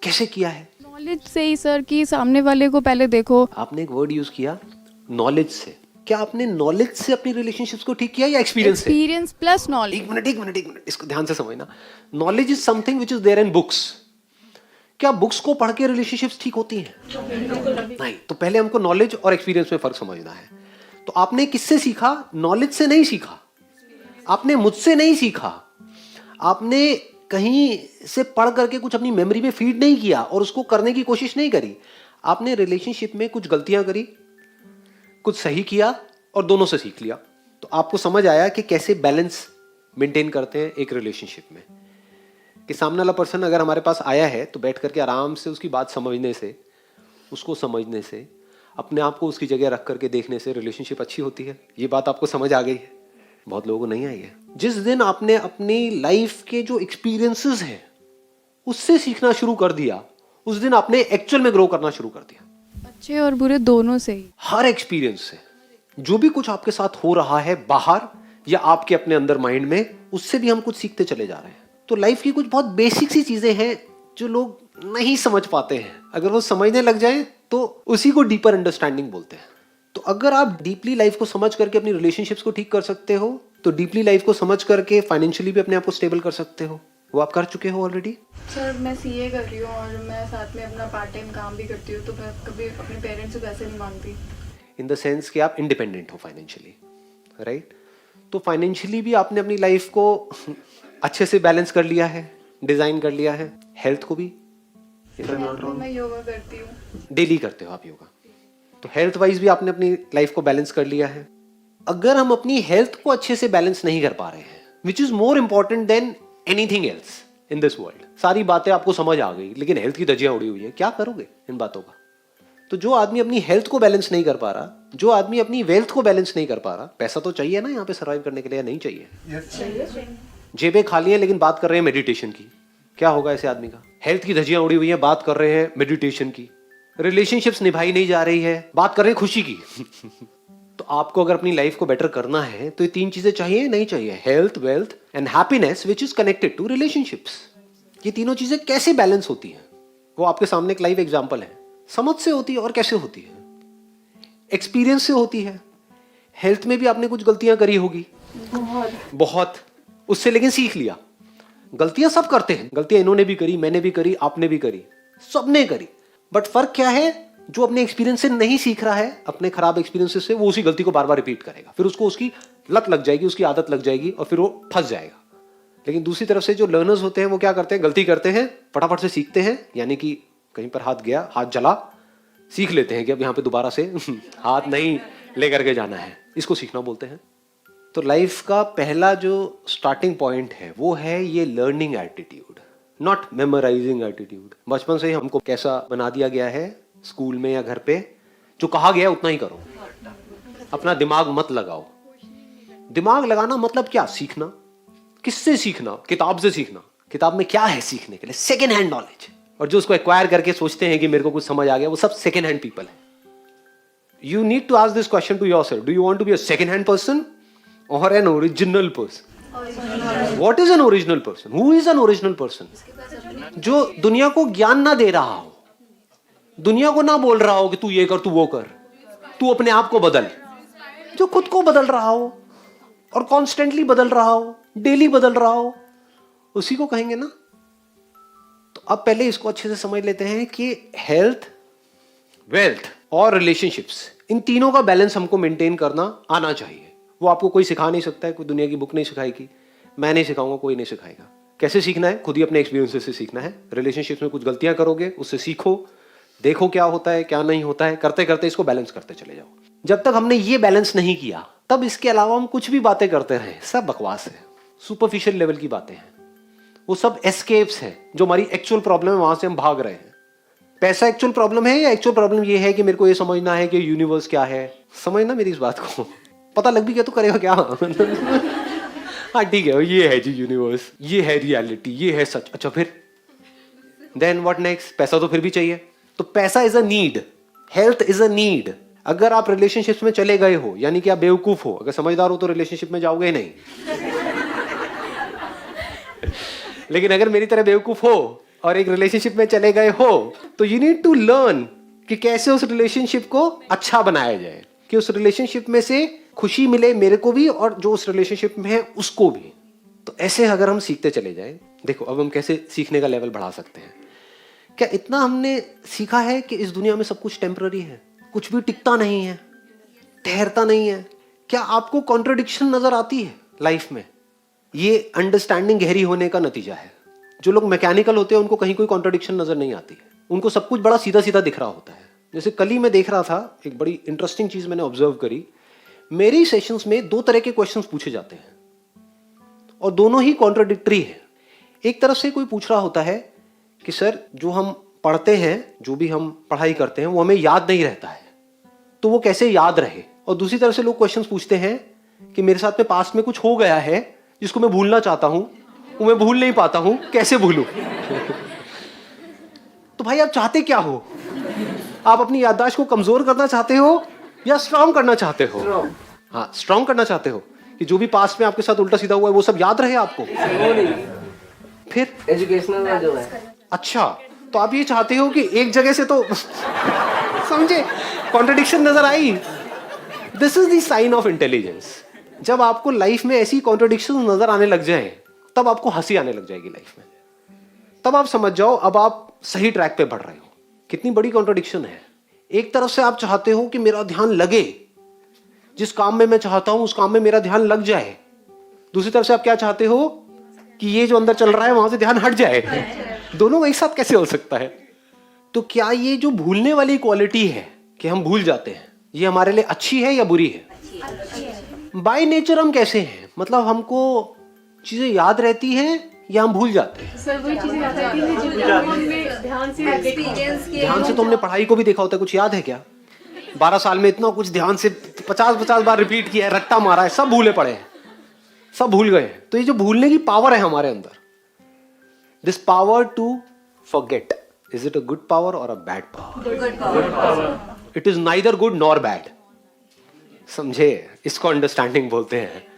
कैसे किया है? नॉलेज से ही सर, कि सामने वाले को पहले देखो। आपने एक वर्ड यूज किया नॉलेज से। क्या आपने नॉलेज से अपनी रिलेशनशिप्स को ठीक किया या एक्सपीरियंस से? Experience plus knowledge. एक मिनट, इसको ध्यान से समझना। Knowledge is something which is there in books. क्या बुक्स को पढ़ के रिलेशनशिप्स ठीक होती हैं? नहीं। तो पहले हमको नॉलेज और एक्सपीरियंस में फर्क समझना है। तो आपने किससे सीखा? नॉलेज से नहीं सीखा, आपने मुझसे नहीं सीखा, आपने कहीं से पढ़ करके कुछ अपनी मेमोरी में फीड नहीं किया और उसको करने की कोशिश नहीं करी। आपने रिलेशनशिप में कुछ गलतियां करी, कुछ सही किया और दोनों से सीख लिया। तो आपको समझ आया कि कैसे बैलेंस मेंटेन करते हैं एक रिलेशनशिप में। कि सामने वाला पर्सन अगर हमारे पास आया है तो बैठ करके आराम से उसकी बात समझने से, उसको समझने से, अपने आप को उसकी जगह रख करके देखने से रिलेशनशिप अच्छी होती है। ये बात आपको समझ आ गई है? बहुत लोगों को नहीं आई है। जिस दिन आपने अपनी लाइफ के जो एक्सपीरियंसेस हैं उससे सीखना शुरू कर दिया, उस दिन आपने एक्चुअल में ग्रो करना शुरू कर दिया। अच्छे और बुरे दोनों से ही। हर एक्सपीरियंस से, जो भी कुछ आपके साथ हो रहा है बाहर या आपके अपने अंदर माइंड में, उससे भी हम कुछ सीखते चले जा रहे हैं। तो लाइफ की कुछ बहुत बेसिक सी चीजें हैं जो लोग नहीं समझ पाते हैं। अगर वो समझने लग जाएं तो उसी को डीपर अंडरस्टैंडिंग बोलते हैं। तो अगर आप डीपली लाइफ को समझ करके अपनी रिलेशनशिप्स को ठीक कर सकते हो तो डीपली लाइफ को समझ करके फाइनेंशियली भी अपने आप को स्टेबल कर सकते हो। वो आप कर चुके हो ऑलरेडी। सर मैं सीए कर रही हूँ और मैं साथ में अपना पार्ट टाइम काम भी करती हूँ, तो मैं कभी अपने पेरेंट्स से पैसे नहीं मांगती। इन द सेंस कि आप इंडिपेंडेंट हो फाइनेंशियली, राइट? तो फाइनेंशियली भी आपने अपनी लाइफ को अच्छे से बैलेंस कर लिया है, डिजाइन कर लिया है। हेल्थ को भी मैं योगा करती हूँ। डेली करते हो आप योगा, तो हेल्थ वाइज भी आपने अपनी लाइफ को बैलेंस कर लिया है। अगर हम अपनी हेल्थ को अच्छे से बैलेंस नहीं कर पा रहे हैं, which is more important than anything else in this world. सारी बातें आपको समझ आ गई लेकिन हेल्थ की धज्जियां उड़ी हुई है, क्या करोगे इन बातों का? तो जो आदमी अपनी हेल्थ को बैलेंस नहीं कर पा रहा, जो आदमी अपनी वेल्थ को बैलेंस नहीं कर पा रहा, पैसा तो चाहिए ना यहाँ पे सर्वाइव करने के लिए, नहीं चाहिए? जेबें खाली हैं लेकिन बात कर रहे हैं मेडिटेशन की, क्या होगा ऐसे आदमी का? हेल्थ की धज्जियां उड़ी हुई है, बात कर रहे हैं मेडिटेशन की। रिलेशनशिप्स निभाई नहीं जा रही है, बात कर रहे हैं खुशी की। तो आपको अगर अपनी लाइफ को बेटर करना है तो ये तीन चीजें चाहिए, नहीं चाहिए? Health, wealth and happiness which is connected to relationships. ये तीनों चीजें कैसे बैलेंस होती हैं वो आपके सामने एक लाइव एग्जांपल है। समझ से होती है और कैसे होती है? एक्सपीरियंस से होती है। हेल्थ में भी आपने कुछ गलतियां करी होगी, बहुत, उससे लेकिन सीख लिया। गलतियां सब करते हैं, गलतियां इन्होंने भी करी, मैंने भी करी, आपने भी करी, सबने करी। बट फर्क क्या है? जो अपने एक्सपीरियंस से नहीं सीख रहा है, अपने खराब एक्सपीरियंसेस से, वो उसी गलती को बार बार रिपीट करेगा, फिर उसको उसकी लत लग जाएगी, उसकी आदत लग जाएगी और फिर वो फंस जाएगा। लेकिन दूसरी तरफ से जो लर्नर्स होते हैं वो क्या करते हैं? गलती करते हैं, फटाफट से सीखते हैं, यानी कि कहीं पर हाथ गया, हाथ जला, सीख लेते हैं कि अब यहाँ पे दोबारा से हाथ नहीं लेकर के जाना है। इसको सीखना बोलते हैं। तो लाइफ का पहला जो स्टार्टिंग पॉइंट है वो है ये learning attitude, not memorising attitude. बचपन से ही हमको कैसा बना दिया गया है स्कूल में या घर पे, जो कहा गया उतना ही करो, अपना दिमाग मत लगाओ। दिमाग लगाना मतलब क्या? सीखना। किससे सीखना? किताब से सीखना। किताब में क्या है सीखने के लिए? Second hand knowledge. और जो उसको एक्वायर करके सोचते हैं कि मेरे को कुछ समझ आ गया, वो सब सेकेंड हैंड पीपल है। You need to ask this question to yourself, do you want to be a second hand person or an original person? What is an original person? Who is an original person? जो दुनिया को ज्ञान ना दे रहा हो, दुनिया को ना बोल रहा हो कि तू ये कर, तू वो कर, तू अपने आप को बदल, जो खुद को बदल रहा हो और कॉन्स्टेंटली बदल रहा हो, डेली बदल रहा हो, उसी को कहेंगे ना। तो अब पहले इसको अच्छे से समझ लेते हैं कि हेल्थ, वेल्थ और रिलेशनशिप्स, इन तीनों का बैलेंस हमको मेंटेन करना आना चाहिए। वो आपको कोई सिखा नहीं सकता है, कोई दुनिया की बुक नहीं सिखाएगी, मैं नहीं सिखाऊंगा, कोई नहीं सिखाएगा। कैसे सीखना है? खुद ही अपने एक्सपीरियंसेस से सीखना है। रिलेशनशिप्स में कुछ गलतियां करोगे, उससे सीखो, देखो क्या होता है क्या नहीं होता है, करते करते इसको बैलेंस करते चले जाओ। जब तक हमने ये बैलेंस नहीं किया तब इसके अलावा हम कुछ भी बातें करते रहे, सब बकवास है, सुपरफिशियल लेवल की बातें हैं, वो सब एस्केप्स हैं। जो हमारी एक्चुअल प्रॉब्लम है वहां से हम भाग रहे हैं। पैसा एक्चुअल प्रॉब्लम है या एक्चुअल प्रॉब्लम ये है कि मेरे को ये समझना है कि यूनिवर्स क्या है? समझना मेरी इस बात को, पता लग भी गया तो करेगा क्या? हाँ ठीक है, ये है जी यूनिवर्स, ये है रियलिटी, ये है सच। अच्छा फिर देन व्हाट नेक्स्ट? पैसा तो फिर भी चाहिए। तो पैसा is a need, health is a need. अगर आप रिलेशनशिप्स में चले गए हो यानी कि आप बेवकूफ हो, अगर समझदार हो तो रिलेशनशिप में जाओगे नहीं। लेकिन अगर मेरी तरह बेवकूफ हो और एक रिलेशनशिप में चले गए हो, तो यू नीड टू लर्न कि कैसे उस रिलेशनशिप को अच्छा बनाया जाए, कि उस रिलेशनशिप में से खुशी मिले मेरे को भी और जो उस रिलेशनशिप में है उसको भी। तो ऐसे अगर हम सीखते चले जाएं, देखो अब हम कैसे सीखने का लेवल बढ़ा सकते हैं। क्या इतना हमने सीखा है कि इस दुनिया में सब कुछ टेम्पररी है, कुछ भी टिकता नहीं है, ठहरता नहीं है? क्या आपको कॉन्ट्रडिक्शन नजर आती है लाइफ में? ये अंडरस्टैंडिंग गहरी होने का नतीजा है। जो लोग मैकेनिकल होते हैं उनको कहीं कोई कॉन्ट्रडिक्शन नजर नहीं आती है, उनको सब कुछ बड़ा सीधा सीधा दिख रहा होता है। जैसे कल ही मैं देख रहा था, एक बड़ी इंटरेस्टिंग चीज मैंने ऑब्जर्व करी। मेरी सेशंस में 2 तरह के क्वेश्चंस पूछे जाते हैं और दोनों ही कॉन्ट्रडिक्टरी है। एक तरफ से कोई पूछ रहा होता है कि सर जो हम पढ़ते हैं, जो भी हम पढ़ाई करते हैं वो हमें याद नहीं रहता है, तो वो कैसे याद रहे। और दूसरी तरफ से लोग क्वेश्चंस पूछते हैं कि मेरे साथ में पास्ट में कुछ हो गया है जिसको मैं भूलना चाहता हूं, वो मैं भूल नहीं पाता हूं, कैसे भूलूं? तो भाई आप चाहते क्या हो? आप अपनी याददाश्त को कमजोर करना चाहते हो या स्ट्रांग करना चाहते हो? हाँ, स्ट्रांग करना चाहते हो कि जो भी पास्ट में आपके साथ उल्टा सीधा हुआ है वो सब याद रहे आपको। फिर एजुकेशनल जो है। अच्छा, तो आप ये चाहते हो कि एक जगह से तो समझे कॉन्ट्रडिक्शन नजर आई। This is the sign of intelligence. जब आपको लाइफ में ऐसी कॉन्ट्रडिक्शन नजर आने लग जाए तब आपको हंसी आने लग जाएगी लाइफ में। तब आप समझ जाओ अब आप सही ट्रैक पे बढ़ रहे हो। कितनी बड़ी कॉन्ट्रडिक्शन है। एक तरफ से आप चाहते हो कि मेरा ध्यान लगे, जिस काम में मैं चाहता हूं उस काम में मेरा ध्यान लग जाए। दूसरी तरफ से आप क्या चाहते हो कि ये जो अंदर चल रहा है वहां से ध्यान हट जाए। दोनों एक साथ कैसे हो सकता है? तो क्या ये जो भूलने वाली क्वालिटी है कि हम भूल जाते हैं, ये हमारे लिए अच्छी है या बुरी है? बाय नेचर हम कैसे हैं? मतलब हमको चीजें याद रहती हैं या हम भूल जाते हैं? सर वही चीजें याद आती है जो हमने ध्यान से ध्यान से तो हमने पढ़ाई को भी देखा होता है, कुछ याद है क्या? 12 साल में इतना कुछ ध्यान से 50-50 बार रिपीट किया है, रट्टा मारा है, सब भूले पड़े हैं, सब भूल गए। तो ये जो भूलने की पावर है हमारे अंदर, this power to forget, is it a good power or a bad power? It is neither good nor bad. समझे? इसको अंडरस्टैंडिंग बोलते हैं।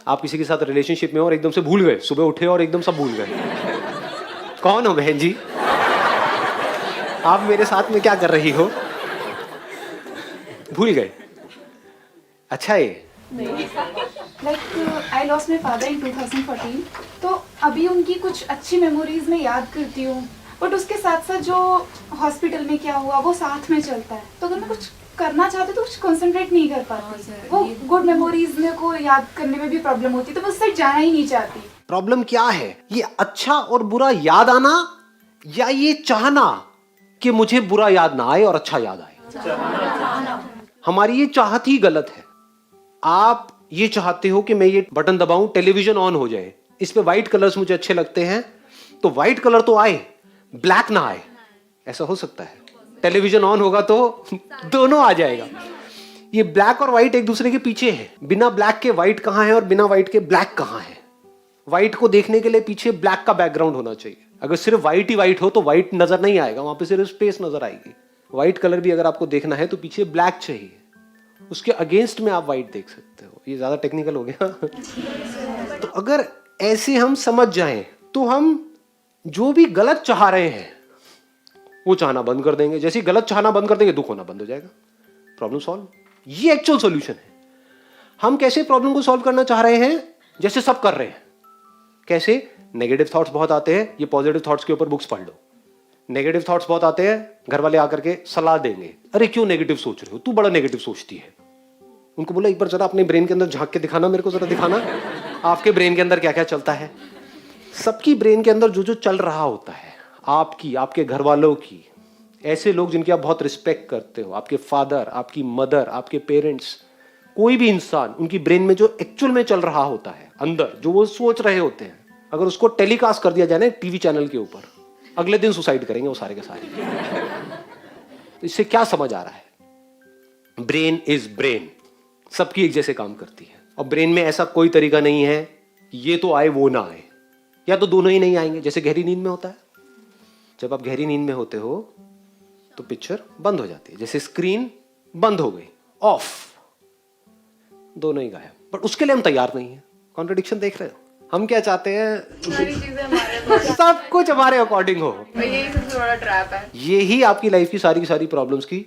आप किसी के साथ रिलेशनशिप में हो और एकदम से भूल गए, सुबह उठे और एकदम सब भूल गए। कौन हो बहन जी? आप मेरे साथ में क्या कर रही हो? भूल गए। अच्छा है। I lost my father in 2014, तो अभी उनकी कुछ अच्छी मेमोरीज में याद करती हूँ, बट उसके साथ साथ जो हॉस्पिटल में क्या हुआ वो साथ में चलता है। तो अगर मैं कुछ करना चाहती तो कुछ कंसंट्रेट नहीं कर पाती। वो गुड मेमोरीज में को याद करने में भी प्रॉब्लम होती, तो मैं उससे जाना ही नहीं चाहती। प्रॉब्लम क्या है? ये अच्छा और बुरा याद आना या ये चाहना कि मुझे बुरा याद ना आए और अच्छा याद आए? हमारी ये चाहत ही गलत है। आप ये चाहते हो कि मैं ये बटन दबाऊं, टेलीविजन ऑन हो जाए, इस पे व्हाइट कलर्स मुझे अच्छे लगते हैं, तो व्हाइट कलर तो आए, ब्लैक ना आए। ऐसा हो सकता है? टेलीविजन ऑन होगा तो दोनों आ जाएगा। ये ब्लैक और व्हाइट एक दूसरे के पीछे है। बिना ब्लैक के व्हाइट कहां है और बिना व्हाइट के ब्लैक कहां है? व्हाइट को देखने के लिए पीछे ब्लैक का बैकग्राउंड होना चाहिए। अगर सिर्फ व्हाइट ही व्हाइट हो तो व्हाइट नजर नहीं आएगा, वहां पे सिर्फ स्पेस नजर आएगी। व्हाइट कलर भी अगर आपको देखना है तो पीछे ब्लैक चाहिए, उसके अगेंस्ट में आप व्हाइट देख सकते हो। ये ज्यादा टेक्निकल हो गया। तो अगर ऐसे हम समझ जाएं तो हम जो भी गलत चाह रहे हैं वो चाहना बंद कर देंगे। जैसे ही गलत चाहना बंद कर देंगे दुख होना बंद हो जाएगा। Problem solve. ये एक्चुअल सॉल्यूशन है। हम कैसे प्रॉब्लम को सॉल्व करना चाह रहे हैं? जैसे सब कर रहे हैं। कैसे? नेगेटिव थॉट्स बहुत आते हैं, ये पॉजिटिव थॉट्स के ऊपर बुक्स पढ़ लो। नेगेटिव थॉट्स बहुत आते हैं, घर वाले आकर के सलाह देंगे, अरे क्यों नेगेटिव सोच रहे हो, तू बड़ा नेगेटिव सोचती है। उनको बोला एक बार जरा अपने ब्रेन के अंदर झांक के दिखाना, मेरे को जरा दिखाना आपके ब्रेन के अंदर क्या क्या चलता है। सबकी ब्रेन के अंदर जो जो चल रहा होता है, आपकी, आपके घर वालों की, ऐसे लोग जिनकी आप बहुत रिस्पेक्ट करते हो, आपके फादर, आपकी मदर, आपके पेरेंट्स, कोई भी इंसान, उनकी ब्रेन में जो एक्चुअल में चल रहा होता है अंदर, जो वो सोच रहे होते हैं, अगर उसको टेलीकास्ट कर दिया जाए ना टीवी चैनल के ऊपर, अगले दिन सुसाइड करेंगे वो सारे के सारे। इससे क्या समझ आ रहा है? ब्रेन इज ब्रेन, सबकी एक जैसे काम करती है। और ब्रेन में ऐसा कोई तरीका नहीं है कि ये तो आए वो ना आए, या तो दोनों ही नहीं आएंगे। जैसे गहरी नींद में होता है, जब आप गहरी नींद में होते हो तो पिक्चर बंद हो जाती है। जैसे स्क्रीन बंद हो गई, ऑफ, दोनों ही गायब। बट उसके लिए हम तैयार नहीं है। कॉन्ट्रडिक्शन देख रहे हो? हम क्या चाहते हैं, सारी चीजें हमारे पास, सब कुछ हमारे अकॉर्डिंग हो। और यही सबसे बड़ा ट्रैप है। यही आपकी लाइफ की सारी प्रॉब्लम्स की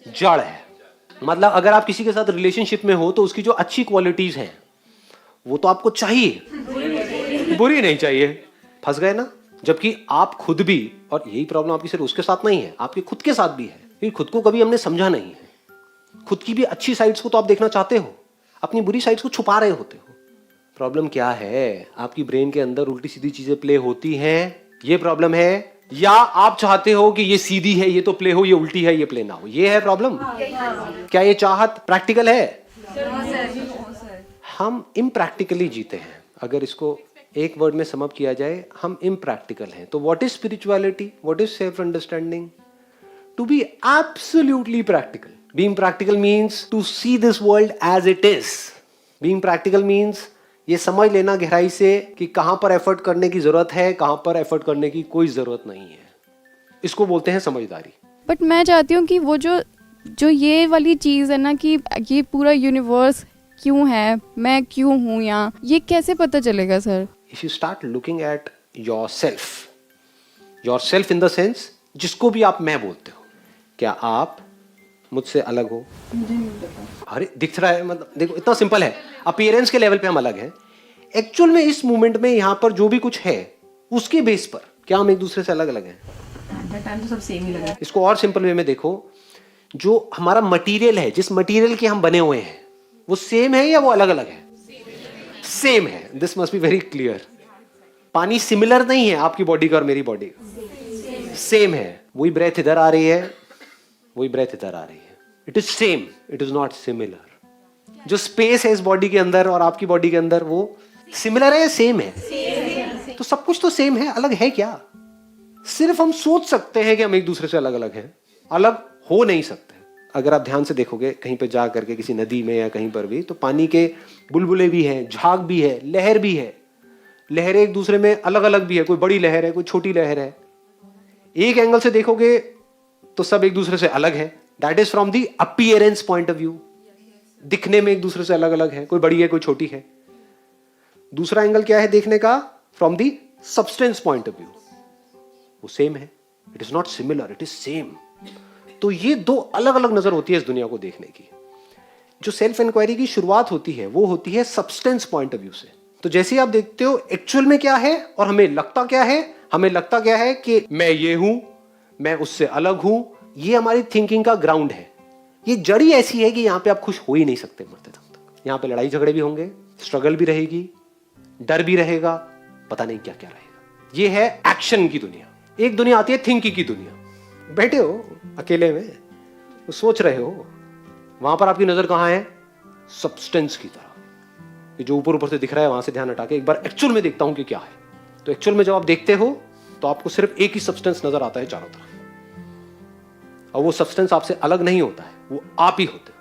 जड़ है। मतलब अगर आप किसी के साथ रिलेशनशिप में हो तो उसकी जो अच्छी क्वालिटीज हैं वो तो आपको चाहिए, बुरी नहीं चाहिए। फंस गए ना। जबकि आप खुद भी, और यही प्रॉब्लम आपकी सिर्फ उसके साथ नहीं है, आपके खुद के साथ भी है, क्योंकि खुद को कभी हमने समझा नहीं है। खुद की भी अच्छी साइड्स को तो आप देखना चाहते हो, अपनी बुरी साइड्स को छुपा रहे होते हो। प्रॉब्लम क्या है, आपकी ब्रेन के अंदर उल्टी सीधी चीजें प्ले होती हैं, ये प्रॉब्लम है। या आप चाहते हो कि ये सीधी है ये तो प्ले हो, ये उल्टी है ये प्ले ना हो, ये है प्रॉब्लम। क्या ये चाहत प्रैक्टिकल है? हम इम्प्रैक्टिकली जीते हैं। अगर इसको एक वर्ड में समअप किया जाए, हम इम्प्रैक्टिकल हैं। तो what is spirituality, what is self understanding? To be absolutely practical. Being practical means to see this world as it is. Being practical means ये समझ लेना गहराई से कि कहां पर एफर्ट करने की जरूरत है, कहां पर एफर्ट करने की कोई जरूरत नहीं है। इसको बोलते हैं समझदारी। बट मैं चाहती हूँ कि वो जो ये वाली चीज़ है ना कि ये पूरा यूनिवर्स क्यों है, मैं क्यों हूँ यहाँ, ये कैसे पता चलेगा sir? If you start looking at your self in the sense जिसको भी आप मैं बोलते हो, क्या आप मुझसे अलग हो? अरे दिख रहा है, मतलब देखो इतना सिंपल है। अपीयरेंस के लेवल पे हम अलग हैं, एक्चुअल में इस मोमेंट में यहाँ पर जो भी कुछ है उसके बेस पर क्या हम एक दूसरे से अलग अलग हैं? टाइम तो सब सेम ही लगा। इसको और सिंपल वे में देखो, जो हमारा मटेरियल है, जिस मटेरियल के हम बने हुए हैं, वो सेम है या वो अलग अलग है? सेम है। This must be very clear. पानी सिमिलर नहीं है आपकी बॉडी का और मेरी बॉडी का, सेम है। वही ब्रेथ इधर आ रही है, वही ब्रेथ इधर आ रही है। It is same, it is not similar. जो स्पेस है इस बॉडी के अंदर और आपकी बॉडी के अंदर, वो सिमिलर है या सेम है? तो सब कुछ तो सेम है, अलग है क्या? सिर्फ हम सोच सकते हैं कि हम एक दूसरे से अलग अलग हैं, अलग हो नहीं सकते। अगर आप ध्यान से देखोगे कहीं पे जा करके किसी नदी में या कहीं पर भी, तो पानी के बुलबुले भी हैं, झाग भी है, लहर भी है। लहरें एक दूसरे में अलग अलग भी है, कोई बड़ी लहर है, कोई छोटी लहर है। एक एंगल से देखोगे तो सब एक दूसरे से अलग है। That is from the appearance point of view. दिखने में एक दूसरे से अलग अलग है, कोई बड़ी है कोई छोटी है। दूसरा एंगल क्या है देखने का? From the substance point of view, वो सेम है। It is not similar, it is same. तो ये दो अलग अलग नजर होती है इस दुनिया को देखने की। जो सेल्फ इंक्वायरी की शुरुआत होती है वो होती है सब्सटेंस पॉइंट ऑफ व्यू से। तो जैसे आप देखते हो एक्चुअल में क्या है और हमें लगता क्या है, हमें लगता क्या है कि मैं ये हूं, मैं उससे अलग हूं। ये हमारी थिंकिंग का ग्राउंड है। ये जड़ी ऐसी है कि यहां पे आप खुश हो ही नहीं सकते मरते दम तक। यहां पे लड़ाई झगड़े भी होंगे, स्ट्रगल भी रहेगी, डर भी रहेगा, पता नहीं क्या क्या रहेगा। ये है एक्शन की दुनिया। एक दुनिया आती है थिंकिंग की दुनिया। बैठे हो अकेले में, वो सोच रहे हो, वहां पर आपकी नजर कहां है? सब्सटेंस की तरफ। ये जो ऊपर ऊपर से दिख रहा है वहां से ध्यान हटा के एक बार एक्चुअल में देखता हूं कि क्या है। तो एक्चुअल में जब आप देखते हो तो आपको सिर्फ एक ही सब्सटेंस नजर आता है चारों तरफ, और वो सब्सटेंस आपसे अलग नहीं होता है, वो आप ही होते हैं।